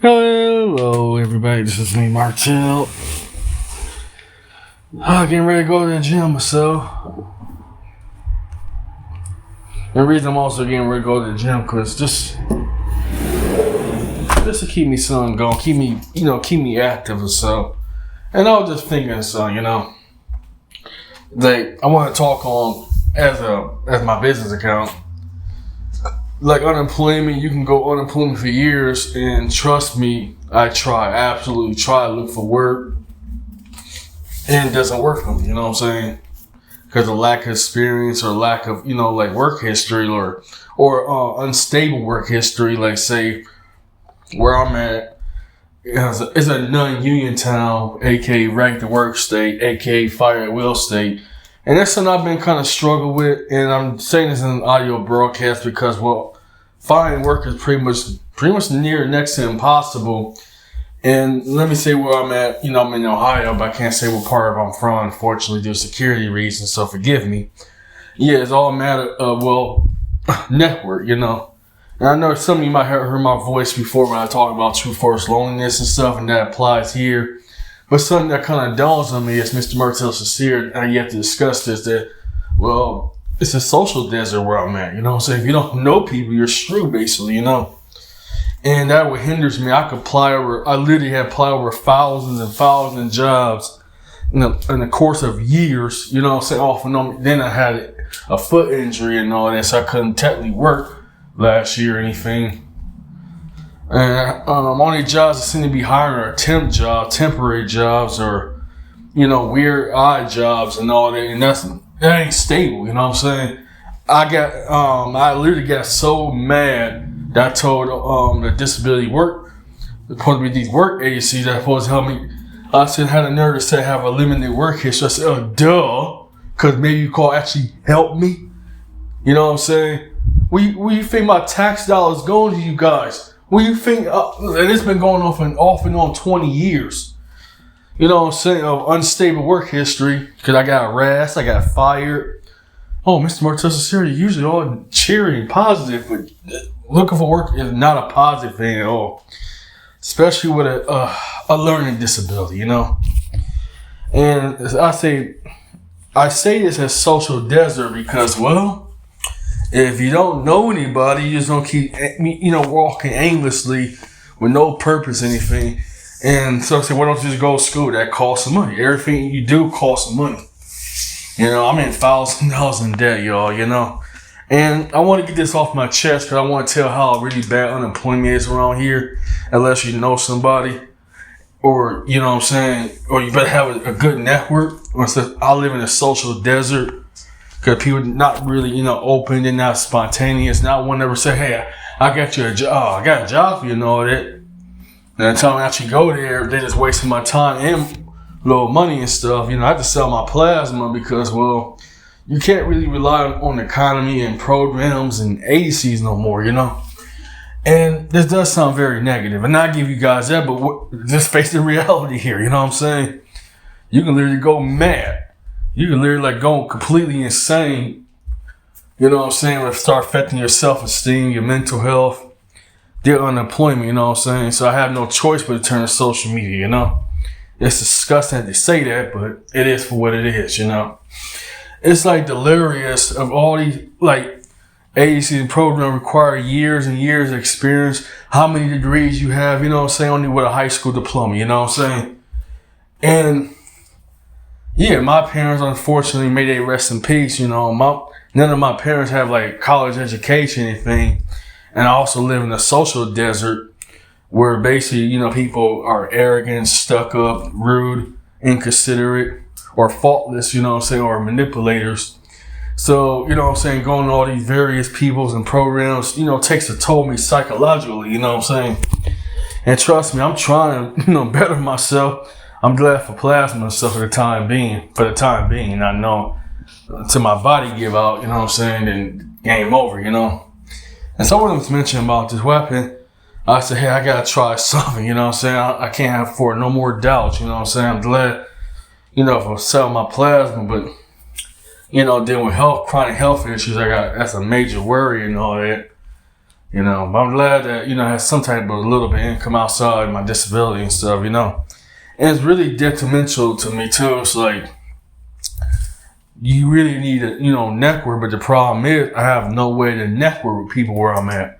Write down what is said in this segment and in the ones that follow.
Hello, everybody. This is me, Martel. Getting ready to go to the gym, so. And the reason I'm also getting ready to go to the gym, because just to keep me going, keep me active or so. And I was just thinking, like I want to talk on as my business account. Like unemployment, you can go unemployment for years, and trust me, I absolutely try to look for work, and it doesn't work for me, you know what I'm saying? Because of lack of experience or lack of, like work history or unstable work history, like say where I'm at, it's a non-union town, aka right to work state, aka fire at will state. And that's something I've been kind of struggling with, and I'm saying this in an audio broadcast because, well, finding work is pretty much near next to impossible. And let me say where I'm at. I'm in Ohio, but I can't say what part I'm from, unfortunately, due to security reasons, so forgive me. Yeah, it's all a matter of, network, And I know some of you might have heard my voice before when I talk about true force loneliness and stuff, and that applies here. But something that kind of dawns on me as Mr. Martel Sincere, and you have to discuss this, that, it's a social desert where I'm at, So if you don't know people, you're screwed, basically, And that what hinders me. I literally have applied over thousands and thousands of jobs in the course of years, off and on. Then I had a foot injury and all that, so I couldn't technically work last year or anything. And only jobs that seem to be hiring are temporary jobs, or weird odd jobs and all that, and that ain't stable. You know what I'm saying? I literally got so mad that I told the disability work, supposed to be these work agencies that supposed to help me. I said, had a nerve to say I have a limited work history. I said, oh duh, because maybe you call actually help me. You know what I'm saying? Where you think my tax dollars going to, you guys? What do you think? And it's been going off and on 20 years. You know what I'm saying? Of unstable work history. Because I got harassed. I got fired. Oh, Mr. Martel Sincere, usually all cheery and positive. But looking for work is not a positive thing at all. Especially with a learning disability, And I say this as social desert because, if you don't know anybody, you just don't keep, walking aimlessly with no purpose or anything. And so I said, why don't you just go to school? That costs some money. Everything you do costs some money. I'm in $1,000 in debt, y'all, And I want to get this off my chest because I want to tell how really bad unemployment is around here, unless you know somebody. Or, you know what I'm saying? Or you better have a good network. I live in a social desert. Because people not really, open, they're not spontaneous. Not one ever say, hey, I got you a job. Oh, I got a job for you and all that. And the time I actually go there, they're just wasting my time and little money and stuff. I have to sell my plasma because, you can't really rely on the economy and programs and agencies no more, And this does sound very negative. And I give you guys that, but just face the reality here, you know what I'm saying? You can literally go mad. You can literally go completely insane. You know what I'm saying? Or start affecting your self-esteem, your mental health, their unemployment, you know what I'm saying? So I have no choice but to turn to social media, It's disgusting to say that, but it is for what it is, It's like delirious of all these, agencies and programs require years and years of experience. How many degrees you have, only with a high school diploma, you know what I'm saying? And yeah, my parents, unfortunately, may they rest in peace. None of my parents have college education or anything. And I also live in a social desert where basically, people are arrogant, stuck up, rude, inconsiderate, or faultless, or manipulators. So, going to all these various peoples and programs, takes a toll on me psychologically, And trust me, I'm trying to, better myself. I'm glad for plasma and stuff for the time being. I know until my body give out, then game over, And someone was mentioning about this weapon. I said, hey, I gotta try something, I can't afford no more doubts, I'm glad, if I sell my plasma, but, dealing with chronic health issues, that's a major worry and all that. You know, but I'm glad that, you know, I have some type of a little bit of income outside my disability and stuff, you know. And it's really detrimental to me too. It's like, you really need to, you know, network, but the problem is I have no way to network with people where I'm at.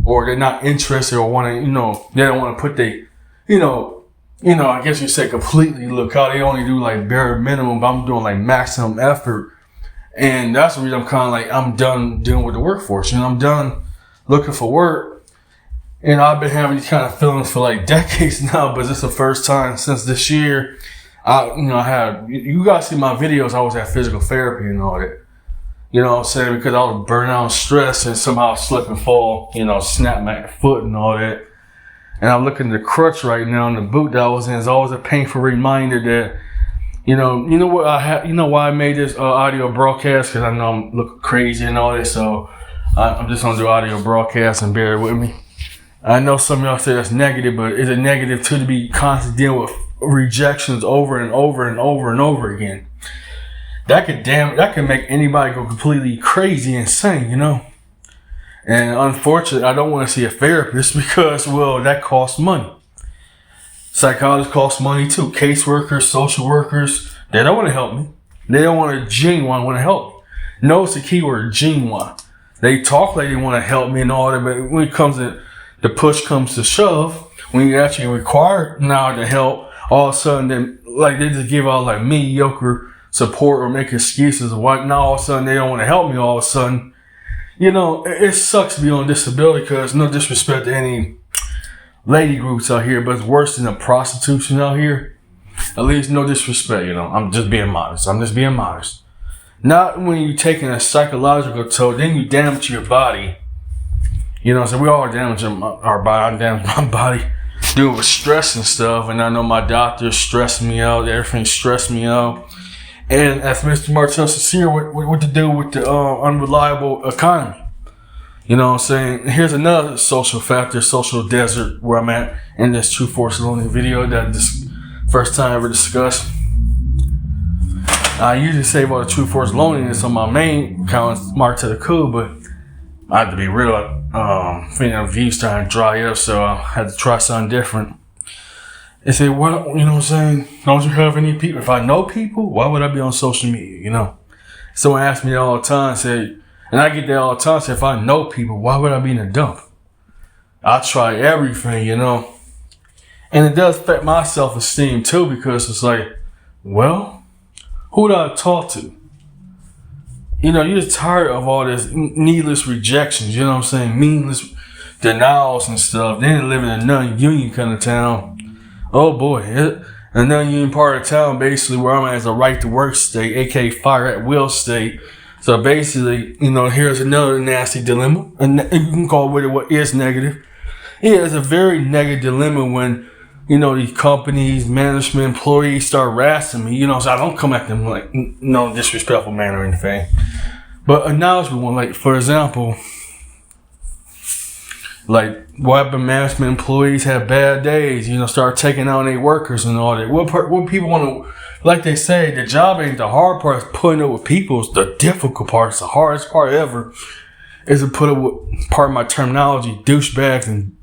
Or they're not interested or want to, you know, they don't want to put they, you know, I guess you say completely look out. They only do like bare minimum, but I'm doing like maximum effort. And that's the reason I'm kind of like, I'm done dealing with the workforce. You know, I'm done looking for work. And I've been having these kind of feelings for like decades now, but it's the first time since this year. I had, you guys see my videos, I was at physical therapy and all that. You know what I'm saying? Because I was burnt out and stressed and somehow slip and fall, you know, snap my foot and all that. And I'm looking at the crutch right now and the boot that I was in is always a painful reminder that, you know what why I made this audio broadcast? Because I know I'm looking crazy and all this. So I'm just going to do audio broadcast and bear with me. I know some of y'all say that's negative, but is it negative too to be constantly dealing with rejections over and over and over and over again? That could make anybody go completely crazy, insane, you know. And unfortunately, I don't want to see a therapist because, well, that costs money. Psychologists cost money too. Caseworkers, social workers, they don't want to help me. They don't want to genuine want to help me. No, it's the key word, genuine. They talk like they want to help me and all that, but when it comes to the push comes to shove, when you actually require now to help, all of a sudden they just give out like mediocre support or make excuses of why now all of a sudden they don't want to help me all of a sudden. You know, it sucks to be on disability because no disrespect to any lady groups out here, but it's worse than the prostitution out here. At least no disrespect, you know. I'm just being modest. Not when you're taking a psychological toll, then you damage your body. You know, so we all damage our body. I damage my body dealing with stress and stuff. And I know my doctor stressed me out. Everything stressed me out. And as Mr. Martel sincere, what to do with the unreliable economy? You know what I'm saying? Here's another social factor, social desert where I'm at in this True Force Lonely video that this first time I ever discussed. I usually say about the True Force Loneliness on my main account, Mark to the Cool, but I have to be real. Views starting to dry up, so I had to try something different. They say, well, you know what I'm saying? Don't you have any people? If I know people, why would I be on social media? You know? Someone asks me that all the time, and I get that all the time, say, if I know people, why would I be in a dump? I try everything, you know? And it does affect my self-esteem too, because it's like, well, who do I talk to? You know, you're tired of all this needless rejections, you know what I'm saying? Meaningless denials and stuff. Then living in a non-union kind of town. Oh boy, a non-union part of town, basically where I'm at is a right to work state, aka fire at will state. So basically, you know, here's another nasty dilemma. And you can call it what is negative. Yeah, it's a very negative dilemma when, you know, these companies, management, employees start harassing me, you know, so I don't come at them like no disrespectful manner or anything. But acknowledge one, like, for example, like weapon management employees have bad days, you know, start taking on their workers and all that. What people want to, like they say, the job ain't the hard part, it's putting up with people. It's the difficult part. It's the hardest part ever is to put up with, part of my terminology, douchebags and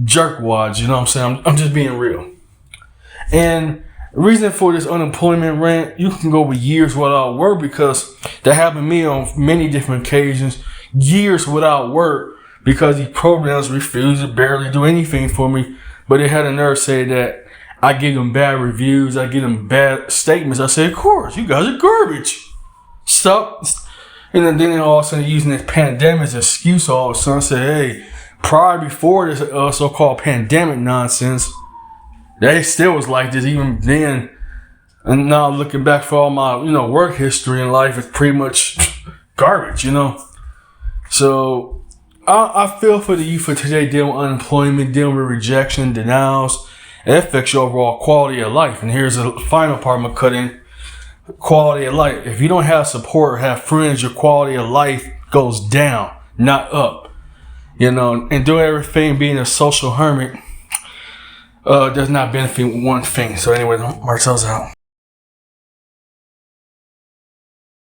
jerkwads, you know what I'm saying? I'm just being real. And the reason for this unemployment rant, you can go with years without work because that happened to me on many different occasions. Years without work because these programs refuse to barely do anything for me. But they had a nerve say that I give them bad reviews, I give them bad statements. I say, of course, you guys are garbage. Stop. And then all of a sudden using this pandemic as an excuse all of a sudden say, hey, prior before this so-called pandemic nonsense, they still was like this even then. And now looking back for all my, you know, work history in life, it's pretty much garbage, you know. So I feel for the youth of today dealing with unemployment, dealing with rejection, denials. It affects your overall quality of life. And here's the final part I'm going to cut in. Quality of life. If you don't have support or have friends, your quality of life goes down, not up. You know, and doing everything, being a social hermit, does not benefit one thing. So anyway, Marcel's out.